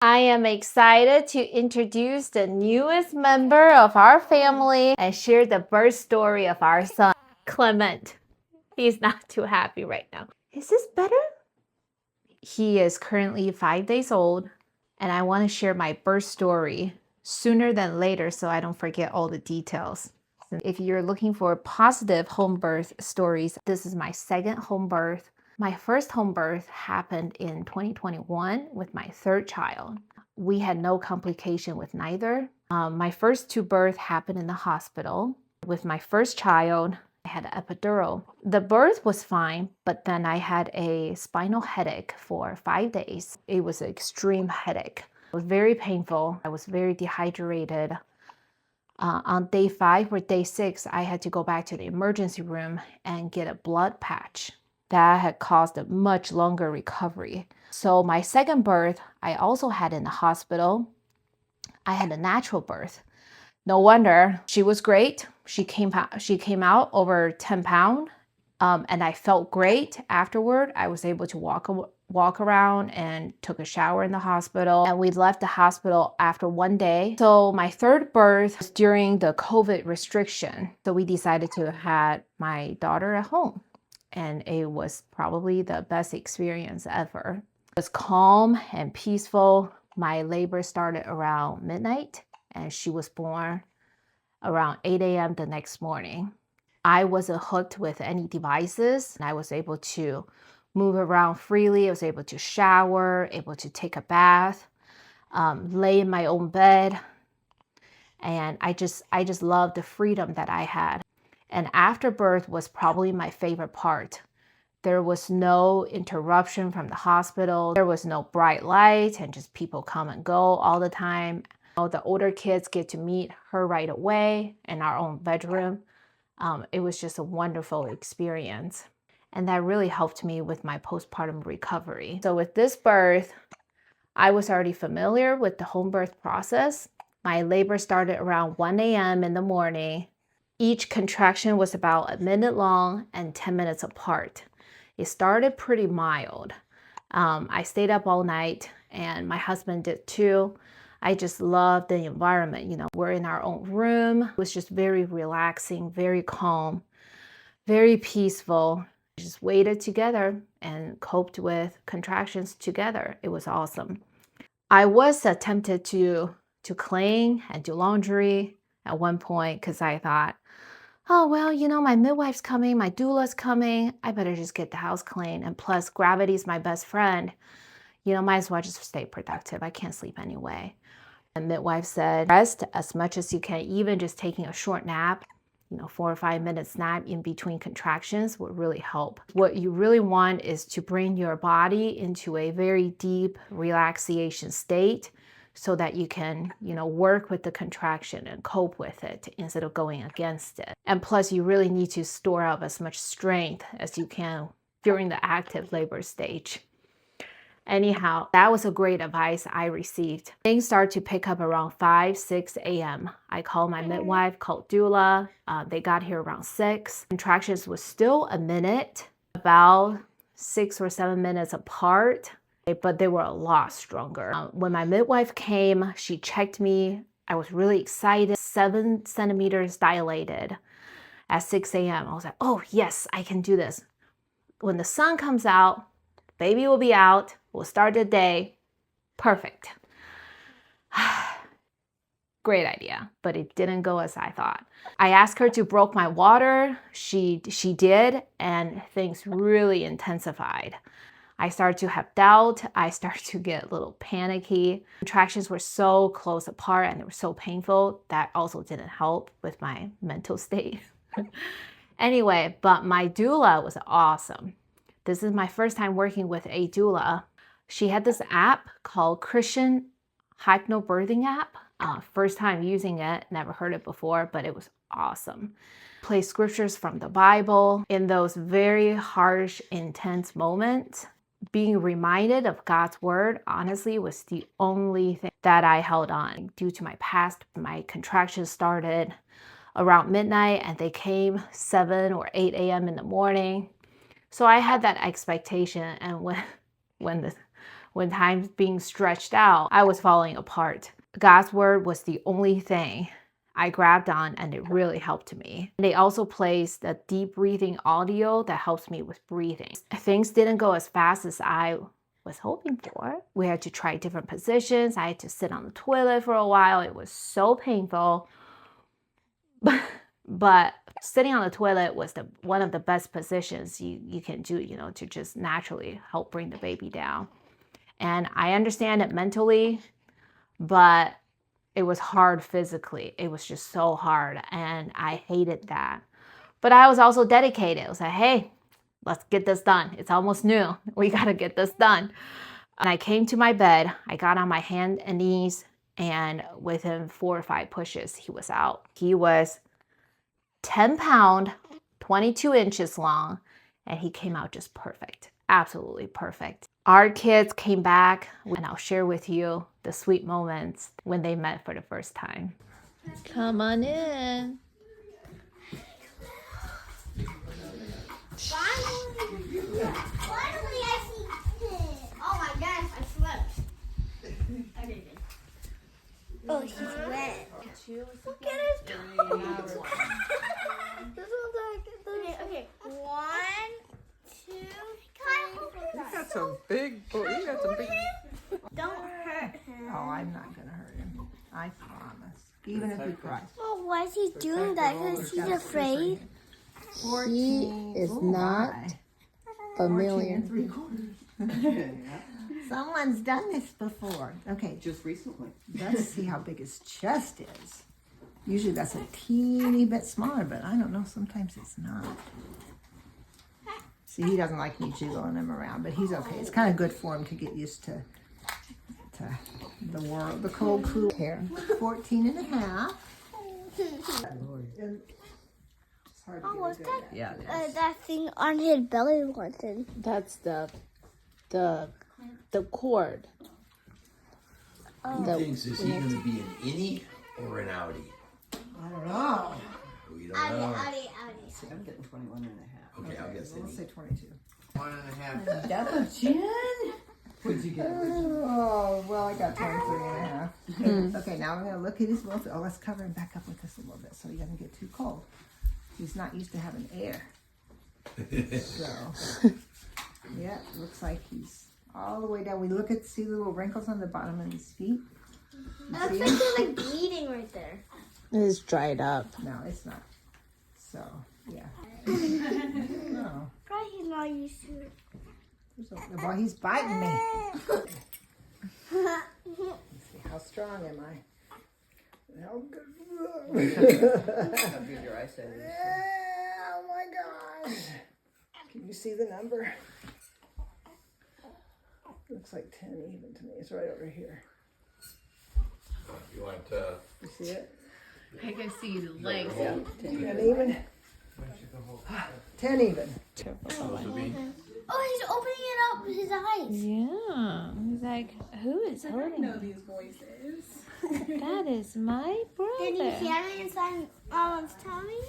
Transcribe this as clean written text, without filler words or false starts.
I am excited to introduce the newest member of our family and share the birth story of our son, Clement. He's not too happy right now. Is this better? He is currently 5 days old, and I want to share my birth story sooner than later so I don't forget all the details. If you're looking for positive home birth stories, this is my second home birth. My first home birth happened in 2021 with my third child. We had no complication with neither. My first two births happened in the hospital. With my first child, I had an epidural. The birth was fine, but then I had a spinal headache for 5 days. It was an extreme headache. It was very painful. I was very dehydrated. On day 5 or day 6, I had to go back to the emergency room and get a blood patch. That had caused a much longer recovery. So my second birth, I also had in the hospital. I had a natural birth. No wonder. She was great. She came out over 10 pounds, and I felt great afterward. I was able to walk around and took a shower in the hospital, and we left the hospital after 1 day. So my third birth was during the COVID restriction. So we decided to have my daughter at home, and it was probably the best experience ever. It was calm and peaceful. My labor started around midnight, and she was born around 8 a.m. the next morning. I wasn't hooked with any devices, and I was able to move around freely. I was able to shower, able to take a bath, lay in my own bed. And I just loved the freedom that I had. And afterbirth was probably my favorite part. There was no interruption from the hospital. There was no bright light and just people come and go all the time. The older kids get to meet her right away in our own bedroom. It was just a wonderful experience. And that really helped me with my postpartum recovery. So with this birth, I was already familiar with the home birth process. My labor started around 1 a.m. in the morning. Each contraction was about a minute long and 10 minutes apart. It started pretty mild. I stayed up all night, and my husband did too. I just loved the environment. We're in our own room. It was just very relaxing, very calm, very peaceful. Just waited together and coped with contractions together. It was awesome. I was tempted to clean and do laundry at one point because I thought, oh, well, my midwife's coming, my doula's coming. I better just get the house clean. And plus, gravity's my best friend. Might as well just stay productive. I can't sleep anyway. The midwife said, rest as much as you can, even just taking a short nap, 4 or 5 minutes nap in between contractions would really help. What you really want is to bring your body into a very deep relaxation state so that you can, work with the contraction and cope with it instead of going against it. And plus, you really need to store up as much strength as you can during the active labor stage. Anyhow, that was a great advice I received. Things started to pick up around 5, 6 a.m. I called my midwife, called doula. They got here around 6. Contractions was still a minute, about 6 or 7 minutes apart, but they were a lot stronger. When my midwife came, she checked me. I was really excited, 7 centimeters dilated at 6 a.m. I was like, oh yes, I can do this. When the sun comes out, baby will be out. We'll start the day. Perfect. Great idea, but it didn't go as I thought. I asked her to broke my water. She did, and things really intensified. I started to have doubt. I started to get a little panicky. Contractions were so close apart and they were so painful. That also didn't help with my mental state. Anyway, but my doula was awesome. This is my first time working with a doula. She had this app called Christian hypnobirthing app. First time using it, never heard it before, but it was awesome. Play scriptures from the Bible. In those very harsh, intense moments, being reminded of God's word, honestly, was the only thing that I held on. Due to my past, my contractions started around midnight and they came 7 or 8 a.m. in the morning. So I had that expectation, and when When time's being stretched out, I was falling apart. God's word was the only thing I grabbed on, and it really helped me. They also placed the deep breathing audio that helps me with breathing. Things didn't go as fast as I was hoping for. We had to try different positions. I had to sit on the toilet for a while. It was so painful. But sitting on the toilet was one of the best positions you can do, to just naturally help bring the baby down. And I understand it mentally, but it was hard physically. It was just so hard, and I hated that. But I was also dedicated. I was like, hey, let's get this done. It's almost noon. We got to get this done. And I came to my bed. I got on my hands and knees, and within 4 or 5 pushes, he was out. He was 10 pound, 22 inches long, and he came out just perfect. Absolutely perfect. Our kids came back, and I'll share with you the sweet moments when they met for the first time. Come on in. Finally, I see him. Oh my gosh, I slept. Okay, good. Oh, he's wet. Look at his toes. Okay. 1, 2, 3. He's got some big. He got some big. Don't hurt him. Oh, I'm not gonna hurt him. I promise. Even if he cries. Well, why is he doing that? Because he's afraid. He is not familiar. 14 3/4. Someone's done this before. Okay, Just recently. let's see how big his chest is. Usually that's a teeny bit smaller, but I don't know. Sometimes it's not. See, he doesn't like me jiggling him around, but he's okay. It's kind of good for him to get used to the world, the cold, cruel hair. 14 and a half. It's hard to Oh, get what's a that? good- Yeah, it is. That thing on his belly button. That's the cord. Oh. Who thinks, is he going to be an innie or an outie? I don't know. We don't know. See, I'm getting 21 and a half. Okay, I'll guess Let's innie. say 22. 1.5. Double chin? What'd you get? Oh, well, I got 23 and a half. Okay, now I'm going to look at his mouth. Oh, let's cover him back up with this a little bit so he doesn't get too cold. He's not used to having air. So, yeah, looks like he's all the way down. We look at, see the little wrinkles on the bottom of his feet? You It see looks like them? he's like bleeding right there. It is dried up. No, it's not. So, yeah. No. Probably he's not used to it. Well, he's biting me. Let's see, how strong am I? How good? How good your eyesight is. Oh my gosh. Can you see the number? Looks like 10 even to me. It's right over here. You want You see it? I can see the legs. 10 even. 10 even. Oh, he's opening it up with his eyes. Yeah. He's like, who is holding me? these voices. That is my Can you brother. hear me inside Mama's tummy?